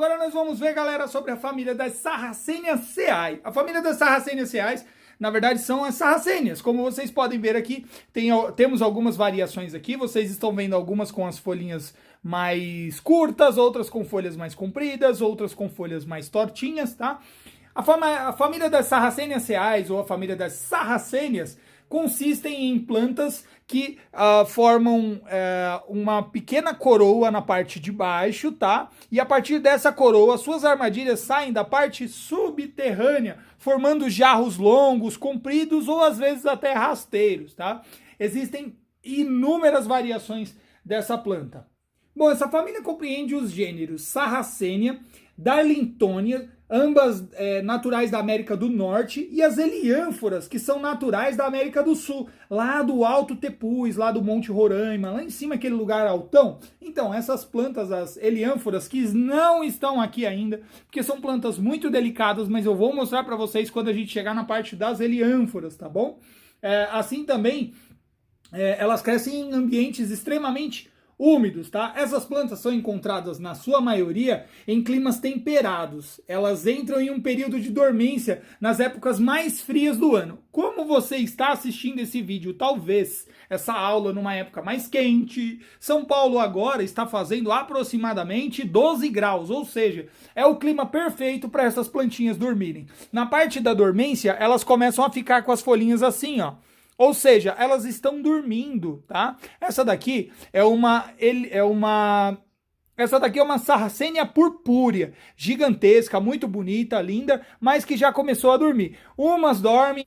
agora nós vamos ver, galera, sobre a família das Sarraceniaceae. A família das Sarraceniaceae, na verdade, são as sarracênias. Como vocês podem ver aqui, temos algumas variações aqui. Vocês estão vendo algumas com as folhinhas mais curtas, outras com folhas mais compridas, outras com folhas mais tortinhas, tá? A família das Sarraceniaceae, ou a família das sarracênias, consistem em plantas que formam uma pequena coroa na parte de baixo, tá? E a partir dessa coroa, suas armadilhas saem da parte subterrânea, formando jarros longos, compridos ou às vezes até rasteiros, tá? Existem inúmeras variações dessa planta. Bom, essa família compreende os gêneros Sarracenia, Darlingtonia, ambas naturais da América do Norte, e as heliânforas, que são naturais da América do Sul, lá do Alto Tepuz, lá do Monte Roraima, lá em cima, aquele lugar altão. Então, essas plantas, as heliânforas, que não estão aqui ainda, porque são plantas muito delicadas, mas eu vou mostrar para vocês quando a gente chegar na parte das heliânforas, tá bom? Assim também, elas crescem em ambientes extremamente úmidos, tá? Essas plantas são encontradas, na sua maioria, em climas temperados. Elas entram em um período de dormência nas épocas mais frias do ano. Como você está assistindo esse vídeo, talvez essa aula numa época mais quente, São Paulo agora está fazendo aproximadamente 12 graus, ou seja, é o clima perfeito para essas plantinhas dormirem. Na parte da dormência, elas começam a ficar com as folhinhas assim, ó. Ou seja, elas estão dormindo, tá? Essa daqui é uma Sarracenia purpúrea, gigantesca, muito bonita, linda, mas que já começou a dormir. Umas dormem,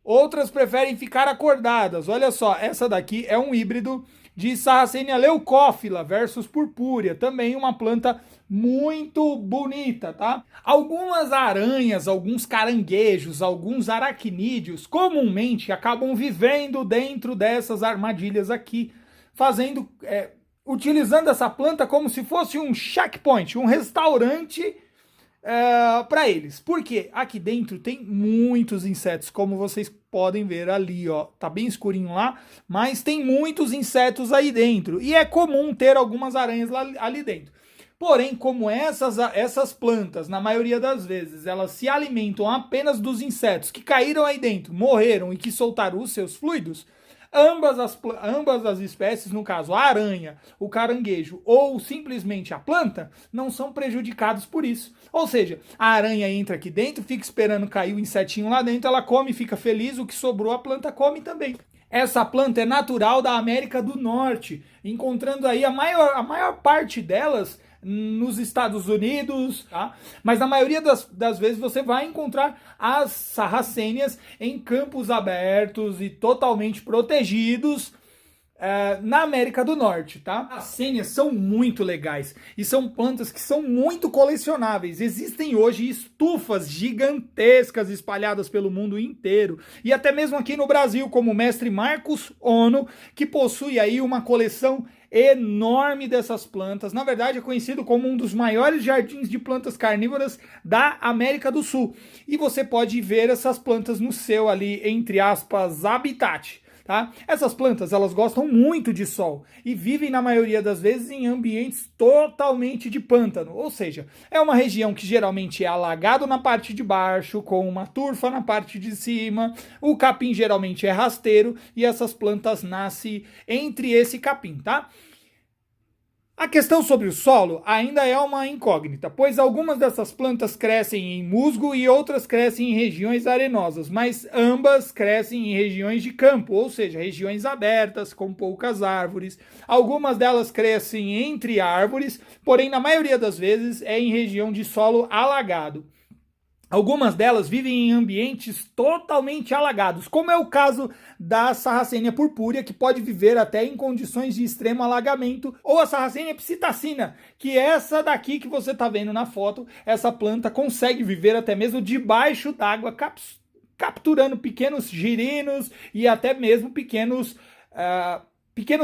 outras preferem ficar acordadas. Olha só, essa daqui é um híbrido de Sarracenia leucófila versus purpúrea, também uma planta muito bonita, tá? Algumas aranhas, alguns caranguejos, alguns aracnídeos comumente acabam vivendo dentro dessas armadilhas aqui, utilizando essa planta como se fosse um checkpoint, um restaurante para eles. Porque aqui dentro tem muitos insetos, como vocês podem ver ali, ó, tá bem escurinho lá, mas tem muitos insetos aí dentro, e é comum ter algumas aranhas ali dentro. Porém, como essas plantas, na maioria das vezes, elas se alimentam apenas dos insetos que caíram aí dentro, morreram e que soltaram os seus fluidos, ambas as espécies, no caso a aranha, o caranguejo ou simplesmente a planta, não são prejudicados por isso. Ou seja, a aranha entra aqui dentro, fica esperando cair o insetinho lá dentro, ela come, fica feliz, o que sobrou a planta come também. Essa planta é natural da América do Norte, encontrando aí a maior parte delas nos Estados Unidos, tá? Mas na maioria das vezes você vai encontrar as sarracênias em campos abertos e totalmente protegidos na América do Norte, tá? As sarracênias são muito legais e são plantas que são muito colecionáveis. Existem hoje estufas gigantescas espalhadas pelo mundo inteiro e até mesmo aqui no Brasil, como o mestre Marcos Ono, que possui aí uma coleção enorme dessas plantas. Na verdade, é conhecido como um dos maiores jardins de plantas carnívoras da América do Sul. E você pode ver essas plantas no seu ali, entre aspas, habitat. Tá? Essas plantas, elas gostam muito de sol e vivem na maioria das vezes em ambientes totalmente de pântano, ou seja, é uma região que geralmente é alagado na parte de baixo, com uma turfa na parte de cima, o capim geralmente é rasteiro e essas plantas nascem entre esse capim, tá? A questão sobre o solo ainda é uma incógnita, pois algumas dessas plantas crescem em musgo e outras crescem em regiões arenosas, mas ambas crescem em regiões de campo, ou seja, regiões abertas, com poucas árvores. Algumas delas crescem entre árvores, porém na maioria das vezes é em região de solo alagado. Algumas delas vivem em ambientes totalmente alagados, como é o caso da Sarracenia purpúrea, que pode viver até em condições de extremo alagamento, ou a Sarracenia psitacina, que é essa daqui que você está vendo na foto. Essa planta consegue viver até mesmo debaixo d'água, capturando pequenos girinos e até mesmo pequenos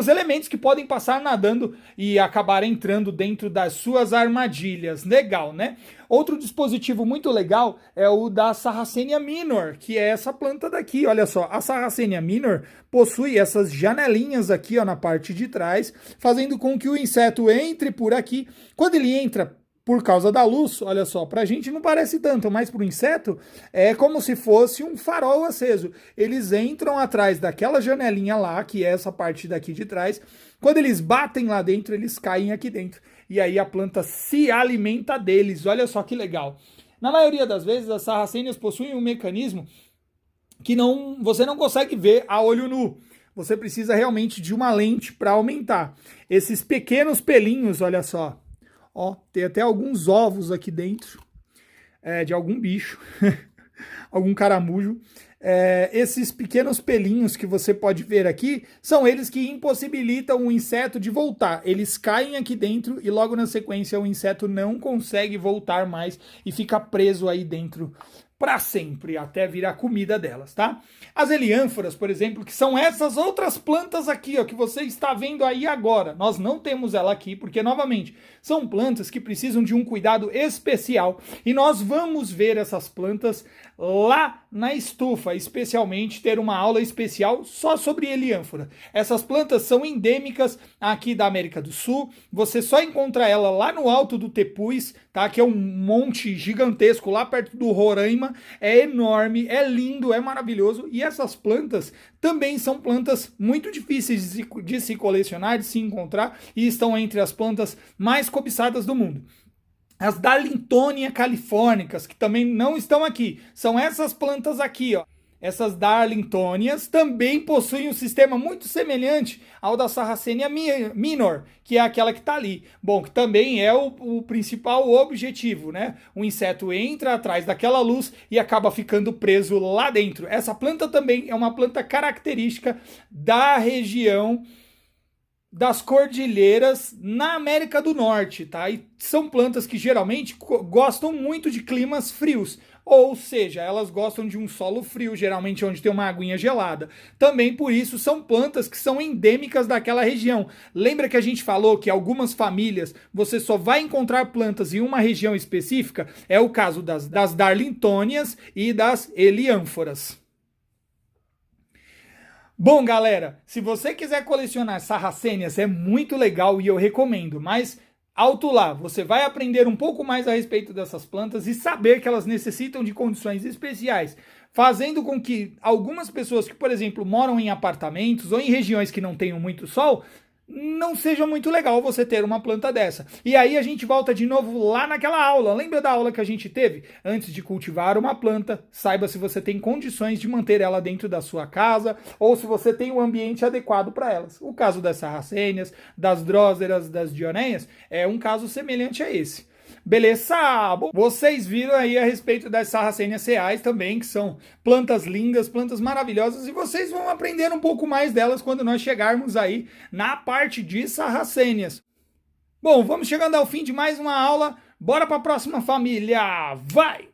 elementos que podem passar nadando e acabar entrando dentro das suas armadilhas. Legal, né? Outro dispositivo muito legal é o da Sarracenia minor, que é essa planta daqui. Olha só, a Sarracenia minor possui essas janelinhas aqui, ó, na parte de trás, fazendo com que o inseto entre por aqui. Quando ele entra por causa da luz, olha só, pra gente não parece tanto, mas pro inseto é como se fosse um farol aceso. Eles entram atrás daquela janelinha lá, que é essa parte daqui de trás. Quando eles batem lá dentro, eles caem aqui dentro. E aí a planta se alimenta deles. Olha só que legal. Na maioria das vezes, as sarracênias possuem um mecanismo que você não consegue ver a olho nu. Você precisa realmente de uma lente para aumentar. Esses pequenos pelinhos, olha só. Ó, tem até alguns ovos aqui dentro de algum bicho, algum caramujo. Esses pequenos pelinhos que você pode ver aqui são eles que impossibilitam o inseto de voltar. Eles caem aqui dentro e logo na sequência o inseto não consegue voltar mais e fica preso aí dentro para sempre, até virar comida delas, tá? As heliânforas, por exemplo, que são essas outras plantas aqui, ó, que você está vendo aí agora. Nós não temos ela aqui, porque, novamente, são plantas que precisam de um cuidado especial. E nós vamos ver essas plantas lá na estufa, especialmente ter uma aula especial só sobre heliânfora. Essas plantas são endêmicas aqui da América do Sul. Você só encontra ela lá no alto do Tepuz, tá? Que é um monte gigantesco lá perto do Roraima. É enorme, é lindo, é maravilhoso. E essas plantas também são plantas muito difíceis de se colecionar, de se encontrar, e estão entre as plantas mais cobiçadas do mundo. As Darlingtonia californicas, que também não estão aqui, são essas plantas aqui, ó. Essas Darlingtonias também possuem um sistema muito semelhante ao da Sarracenia minor, que é aquela que está ali. Bom, que também é o principal objetivo, né? O inseto entra atrás daquela luz e acaba ficando preso lá dentro. Essa planta também é uma planta característica da região das cordilheiras na América do Norte, tá? E são plantas que geralmente gostam muito de climas frios, ou seja, elas gostam de um solo frio, geralmente onde tem uma aguinha gelada. Também por isso são plantas que são endêmicas daquela região. Lembra que a gente falou que algumas famílias você só vai encontrar plantas em uma região específica? É o caso das Darlingtonias e das heliânforas. Bom, galera, se você quiser colecionar sarracênias, é muito legal e eu recomendo, mas alto lá, você vai aprender um pouco mais a respeito dessas plantas e saber que elas necessitam de condições especiais, fazendo com que algumas pessoas que, por exemplo, moram em apartamentos ou em regiões que não tenham muito sol, não seja muito legal você ter uma planta dessa. E aí a gente volta de novo lá naquela aula. Lembra da aula que a gente teve? Antes de cultivar uma planta, saiba se você tem condições de manter ela dentro da sua casa ou se você tem um ambiente adequado para elas. O caso das sarracênias, das dróseras, das dioneias é um caso semelhante a esse. Beleza? Bom, vocês viram aí a respeito das sarracênias reais também, que são plantas lindas, plantas maravilhosas, e vocês vão aprender um pouco mais delas quando nós chegarmos aí na parte de sarracênias. Bom, vamos chegando ao fim de mais uma aula. Bora para a próxima, família! Vai!